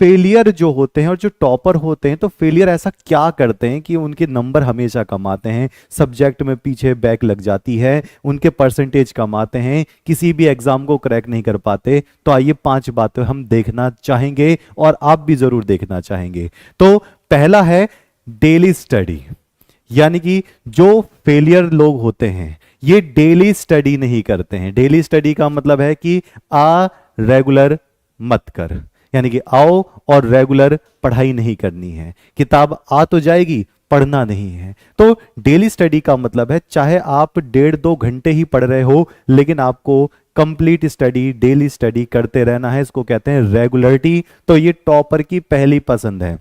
Failure जो होते हैं और जो टॉपर होते हैं, तो फेलियर ऐसा क्या करते हैं कि उनके नंबर हमेशा कम आते हैं, सब्जेक्ट में पीछे बैक लग जाती है, उनके परसेंटेज कम आते हैं, किसी भी एग्जाम को क्रैक नहीं कर पाते। तो आइए 5 बातें हम देखना चाहेंगे और आप भी जरूर देखना चाहेंगे। तो पहला है डेली स्टडी। यानी कि जो फेलियर लोग होते हैं ये डेली स्टडी नहीं करते हैं। डेली स्टडी का मतलब है कि रेगुलर मत कर, यानी कि आओ और रेगुलर पढ़ाई नहीं करनी है। किताब आ तो जाएगी, पढ़ना नहीं है। तो डेली स्टडी का मतलब है चाहे आप 1.5-2 घंटे ही पढ़ रहे हो, लेकिन आपको कंप्लीट स्टडी, डेली स्टडी करते रहना है। इसको कहते हैं रेगुलरिटी। तो ये टॉपर की पहली पसंद है।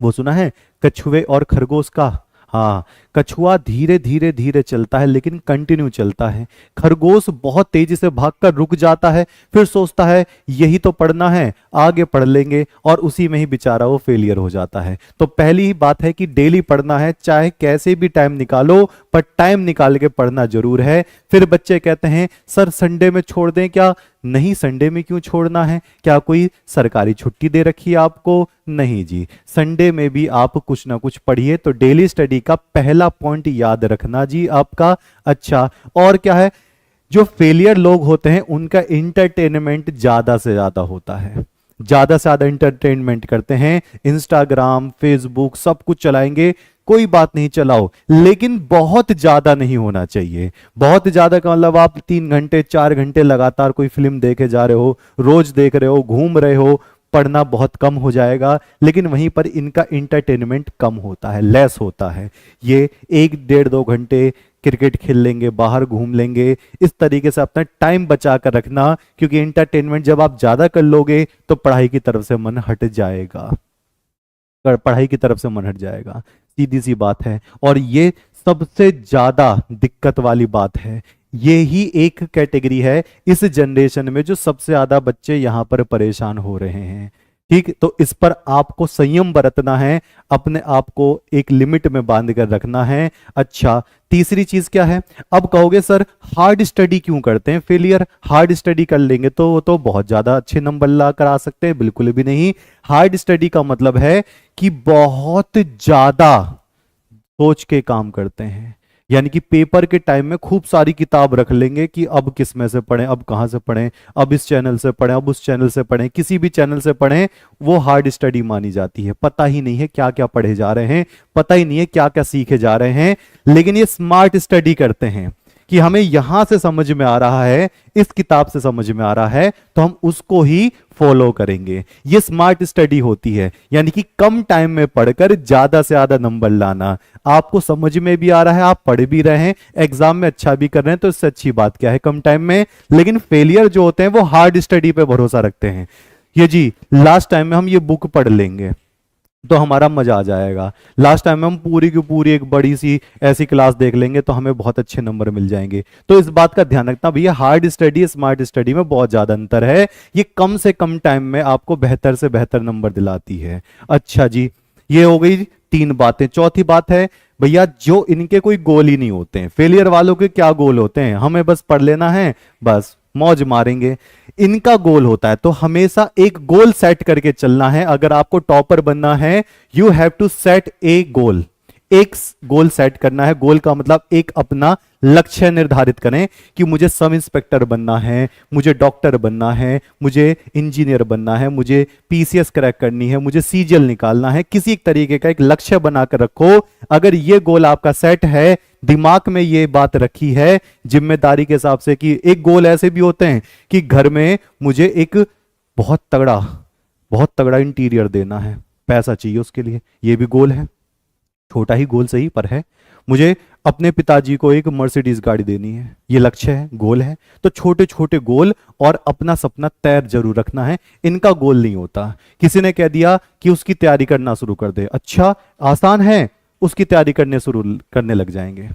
वो सुना है कछुए और खरगोश का? हाँ, कछुआ धीरे धीरे धीरे चलता है लेकिन कंटिन्यू चलता है। खरगोश बहुत तेजी से भागकर रुक जाता है, फिर सोचता है यही तो पढ़ना है, आगे पढ़ लेंगे, और उसी में ही बेचारा वो फेलियर हो जाता है। तो पहली ही बात है कि डेली पढ़ना है, चाहे कैसे भी टाइम निकालो, पर टाइम निकाल के पढ़ना जरूर है। फिर बच्चे कहते हैं सर संडे में छोड़ दें क्या? नहीं, संडे में क्यों छोड़ना है? क्या कोई सरकारी छुट्टी दे रखी है आपको? नहीं जी, संडे में भी आप कुछ ना कुछ पढ़िए। तो डेली स्टडी का पहला पॉइंट याद रखना जी आपका। अच्छा, और क्या है? जो फेलियर लोग होते हैं उनका इंटरटेनमेंट ज्यादा से ज्यादा होता है, ज्यादा से ज्यादा इंटरटेनमेंट करते हैं। इंस्टाग्राम, फेसबुक सब कुछ चलाएंगे, कोई बात नहीं चलाओ, लेकिन बहुत ज्यादा नहीं होना चाहिए। बहुत ज्यादा का मतलब आप 3 घंटे 4 घंटे लगातार कोई फिल्म देखे जा रहे हो, रोज देख रहे हो, घूम रहे हो, पढ़ना बहुत कम हो जाएगा। लेकिन वहीं पर इनका इंटरटेनमेंट कम होता है, लेस होता है। ये 1-1.5-2 घंटे क्रिकेट खेल लेंगे, बाहर घूम लेंगे। इस तरीके से अपना टाइम बचा कर रखना, क्योंकि इंटरटेनमेंट जब आप ज्यादा कर लोगे तो पढ़ाई की तरफ से मन हट जाएगा, पढ़ाई की तरफ से मन हट जाएगा। सीधी सी बात है। और ये सबसे ज्यादा दिक्कत वाली बात है। ये ही एक कैटेगरी है इस जनरेशन में जो सबसे ज्यादा बच्चे यहां पर परेशान हो रहे हैं। ठीक, तो इस पर आपको संयम बरतना है, अपने आप को एक लिमिट में बांध कर रखना है। अच्छा, तीसरी चीज क्या है? अब कहोगे सर हार्ड स्टडी क्यों करते हैं फेलियर? हार्ड स्टडी कर लेंगे तो बहुत ज्यादा अच्छे नंबर ला कर आ सकते हैं। बिल्कुल भी नहीं। हार्ड स्टडी का मतलब है कि बहुत ज्यादा सोच के काम करते हैं। यानी कि पेपर के टाइम में खूब सारी किताब रख लेंगे कि अब किस में से पढ़ें, अब कहां से पढ़ें, अब इस चैनल से पढ़ें, अब उस चैनल से पढ़ें, किसी भी चैनल से पढ़ें। वो हार्ड स्टडी मानी जाती है। पता ही नहीं है क्या क्या पढ़े जा रहे हैं, पता ही नहीं है क्या क्या सीखे जा रहे हैं। लेकिन ये स्मार्ट स्टडी करते हैं कि हमें यहां से समझ में आ रहा है, इस किताब से समझ में आ रहा है, तो हम उसको ही फॉलो करेंगे। ये स्मार्ट स्टडी होती है। यानी कि कम टाइम में पढ़कर ज्यादा से ज्यादा नंबर लाना। आपको समझ में भी आ रहा है, आप पढ़ भी रहे हैं, एग्जाम में अच्छा भी कर रहे हैं, तो इससे अच्छी बात क्या है कम टाइम में। लेकिन फेलियर जो होते हैं वो हार्ड स्टडी पे भरोसा रखते हैं। ये जी लास्ट टाइम में हम ये बुक पढ़ लेंगे तो हमारा मजा आ जाएगा, लास्ट टाइम में हम पूरी की पूरी एक बड़ी सी ऐसी क्लास देख लेंगे तो हमें बहुत अच्छे नंबर मिल जाएंगे। तो इस बात का ध्यान रखना भैया, हार्ड स्टडी स्मार्ट स्टडी में बहुत ज्यादा अंतर है। ये कम से कम टाइम में आपको बेहतर से बेहतर नंबर दिलाती है। अच्छा जी, ये हो गई 3 बातें। चौथी बात है भैया, जो इनके कोई गोल ही नहीं होते हैं। फेलियर वालों के क्या गोल होते हैं? हमें बस पढ़ लेना है, बस मौज मारेंगे। इनका गोल होता है, तो हमेशा एक गोल सेट करके चलना है। अगर आपको टॉपर बनना है, you have to set a goal. एक गोल सेट करना है। गोल का मतलब एक अपना लक्ष्य निर्धारित करें कि मुझे सब इंस्पेक्टर बनना है, मुझे डॉक्टर बनना है, मुझे इंजीनियर बनना है, मुझे पीसीएस क्रैक करनी है, मुझे सीजीएल निकालना है। किसी एक तरीके का एक लक्ष्य बनाकर रखो। अगर ये गोल आपका सेट है, दिमाग में ये बात रखी है जिम्मेदारी के हिसाब से, कि एक गोल ऐसे भी होते हैं कि घर में मुझे एक बहुत तगड़ा इंटीरियर देना है, पैसा चाहिए उसके लिए, ये भी गोल है। छोटा ही गोल सही पर है। मुझे अपने पिताजी को एक मर्सिडीज गाड़ी देनी है, ये लक्ष्य है, गोल है। तो छोटे छोटे गोल और अपना सपना तय जरूर रखना है। इनका गोल नहीं होता। किसी ने कह दिया कि उसकी तैयारी करना शुरू कर दे, अच्छा आसान है, उसकी तैयारी करने लग जाएंगे।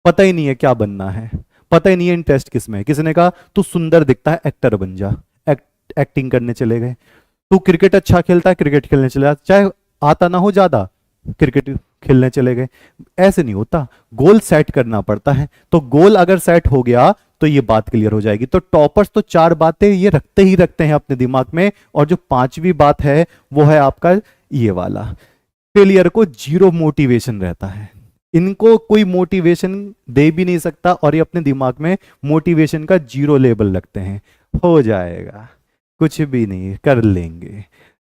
पता ही नहीं है क्या बनना है, पता ही नहीं है इंटरेस्ट किस में है। किसी ने कहा तू सुंदर दिखता है, एक्टर बन जा, एक्टिंग करने चले गए। तू क्रिकेट अच्छा खेलता है, क्रिकेट खेलने चले जा, चाहे आता ना हो ज्यादा, क्रिकेट खेलने चले गए। ऐसे नहीं होता, गोल सेट करना पड़ता है। तो गोल अगर सेट हो गया तो ये बात क्लियर हो जाएगी। तो टॉपर्स तो चार बातें ये रखते ही रखते हैं अपने दिमाग में, और जो पांचवी बात है वो है आपका ये वाला, फेलियर को जीरो मोटिवेशन रहता है। इनको कोई मोटिवेशन दे भी नहीं सकता, और ये अपने दिमाग में मोटिवेशन का जीरो लेवल रखते हैं। हो जाएगा, कुछ भी नहीं, कर लेंगे,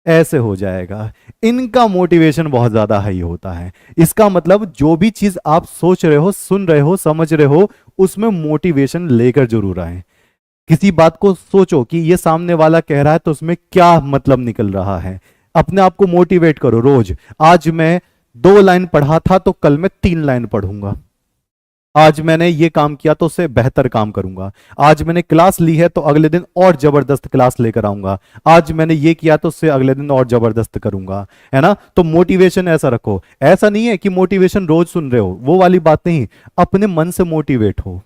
ऐसे हो जाएगा। इनका मोटिवेशन बहुत ज्यादा हाई होता है। इसका मतलब जो भी चीज आप सोच रहे हो, सुन रहे हो, समझ रहे हो, उसमें मोटिवेशन लेकर जरूर आए। किसी बात को सोचो कि ये सामने वाला कह रहा है तो उसमें क्या मतलब निकल रहा है। अपने आप को मोटिवेट करो रोज। आज मैं 2 लाइन पढ़ा था तो कल मैं 3 लाइन पढ़ूंगा। आज मैंने ये काम किया तो उससे बेहतर काम करूंगा। आज मैंने क्लास ली है तो अगले दिन और जबरदस्त क्लास लेकर आऊंगा। आज मैंने ये किया तो उससे अगले दिन और जबरदस्त करूंगा, है ना। तो मोटिवेशन ऐसा रखो। ऐसा नहीं है कि मोटिवेशन रोज सुन रहे हो, वो वाली बात नहीं। अपने मन से मोटिवेट हो।